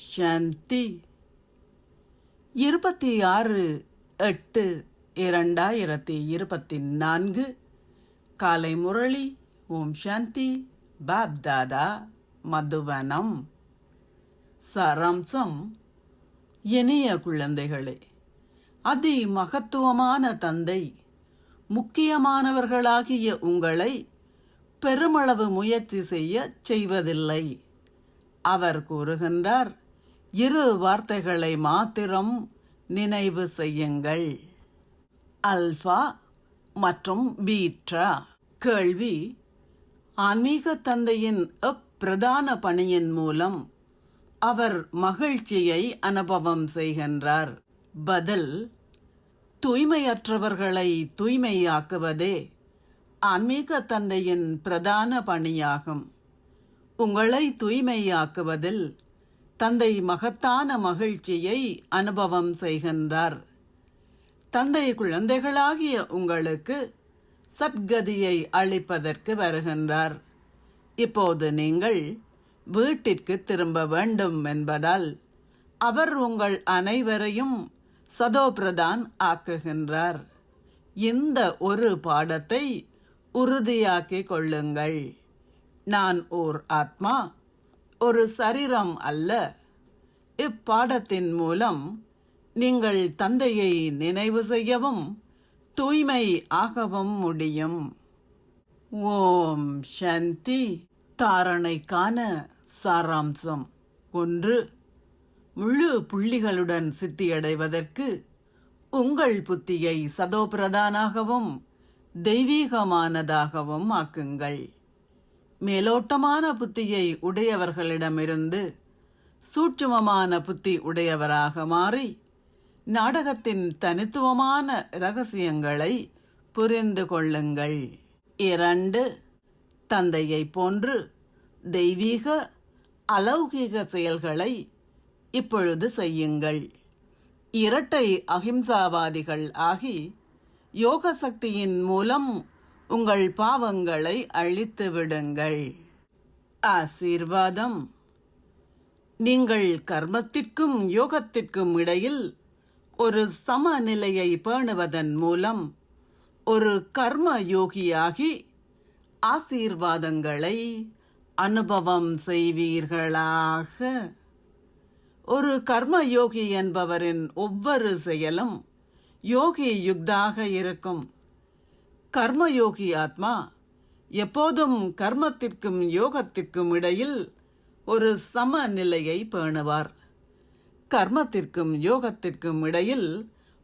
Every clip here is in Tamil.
சாந்தி. 26/8/2024 காலை முரளி. ஓம் சாந்தி. பாப்தாதா மதுவனம். சாராம்சம். இனிய குழந்தைகளே, அதி மகத்துவமான தந்தை முக்கியமானவர்களாகிய உங்களை பெருமளவு முயற்சி செய்வதில்லை. அவர் கூறுகின்றார், 2 வார்த்தைகளை மாத்திரம் நினைவு செய்யுங்கள், அல்பா மற்றும் பீட்டா. கேள்வி: ஆன்மீக தந்தையின் அப்பிரதான பணியின் மூலம் அவர் மகிழ்ச்சியை அனுபவம் செய்கின்றார். பதில்: தூய்மையற்றவர்களை தூய்மையாக்குவதே ஆன்மீக தந்தையின் பிரதான பணியாகும். உங்களை தூய்மையாக்குவதில் தந்தை மகத்தான மகிழ்ச்சியை அனுபவம் செய்கின்றார். தந்தை குழந்தைகளாகிய உங்களுக்கு சத்கதியை அளிப்பதற்கு வருகின்றார். இப்போது நீங்கள் வீட்டிற்கு திரும்ப வேண்டும் என்பதால் அவர் உங்கள் அனைவரையும் சதோபிரதான் ஆக்குகின்றார். இந்த ஒரு பாடத்தை உறுதியாக்கிக் கொள்ளுங்கள். நான் ஓர் ஆத்மா, ஒரு சரீரம் அல்ல. இப்பாடத்தின் மூலம் நீங்கள் தந்தையை நினைவு செய்யவும் தூய்மை ஆகவும் முடியும். ஓம் சாந்தி. தாரணைக்கான சாராம்சம். 1. முழு புள்ளிகளுடன் சித்தியடைவதற்கு உங்கள் புத்தியை சதோபிரதானாகவும் தெய்வீகமானதாகவும் ஆக்குங்கள். மேலோட்டமான புத்தியை உடையவர்களிடமிருந்து சூட்சுமமான புத்தி உடையவராக மாறி நாடகத்தின் தனித்துவமான இரகசியங்களை புரிந்து கொள்ளுங்கள். 2. தந்தையை போன்று தெய்வீக அலௌகிக செயல்களை இப்பொழுது செய்யுங்கள். இரட்டை அஹிம்சாவாதிகள் ஆகி யோக சக்தியின் மூலம் உங்கள் பாவங்களை அழித்து விடுங்கள். ஆசீர்வாதம். நீங்கள் கர்மத்திற்கும் யோகத்திற்கும் இடையில் ஒரு சமநிலையை பேணுவதன் மூலம் ஒரு கர்ம யோகியாகி ஆசீர்வாதங்களை அனுபவம் செய்வீர்களாக. ஒரு கர்மயோகி என்பவரின் ஒவ்வொரு செயலும் யோகி யுக்தாக இருக்கும். கர்மயோகி ஆத்மா எப்போதும் கர்மத்திற்கும் யோகத்திற்கும் இடையில் ஒரு சமநிலையை பேணுவார். கர்மத்திற்கும் யோகத்திற்கும் இடையில்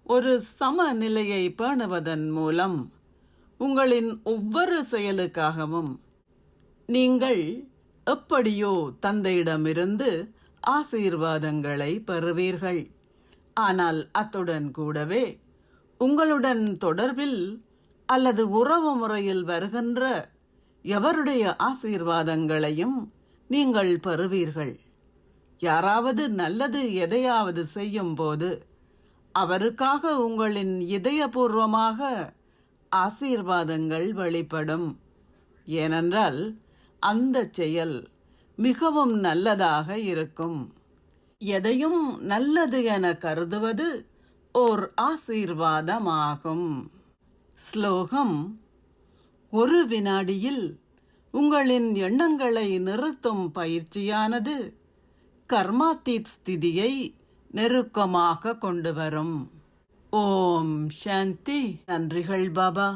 ஒரு சமநிலையை பேணுவதன் மூலம் உங்களின் ஒவ்வொரு செயலுக்காகவும் நீங்கள் எப்படியோ தந்தையிடமிருந்து ஆசீர்வாதங்களை பெறுவீர்கள். ஆனால் அத்துடன் கூடவே உங்களுடன் தொடர்பில் அல்லது உறவு முறையில் வருகின்ற எவருடைய ஆசீர்வாதங்களையும் நீங்கள் பெறுவீர்கள். யாராவது நல்லது எதையாவது செய்யும் போது அவருக்காக உங்களின் இதயபூர்வமாக ஆசீர்வாதங்கள் வெளிப்படும். ஏனென்றால் அந்த செயல் மிகவும் நல்லதாக இருக்கும். எதையும் நல்லது என கருதுவது ஓர் ஆசீர்வாதமாகும். ஸ்லோகம். 1 வினாடியில் உங்களின் எண்ணங்களை நிறுத்தும் பயிற்சியானது கர்மாத்தீத் ஸ்திதியை நெருக்கமாக கொண்டு வரும். ஓம் சாந்தி. நன்றிகள் பாபா.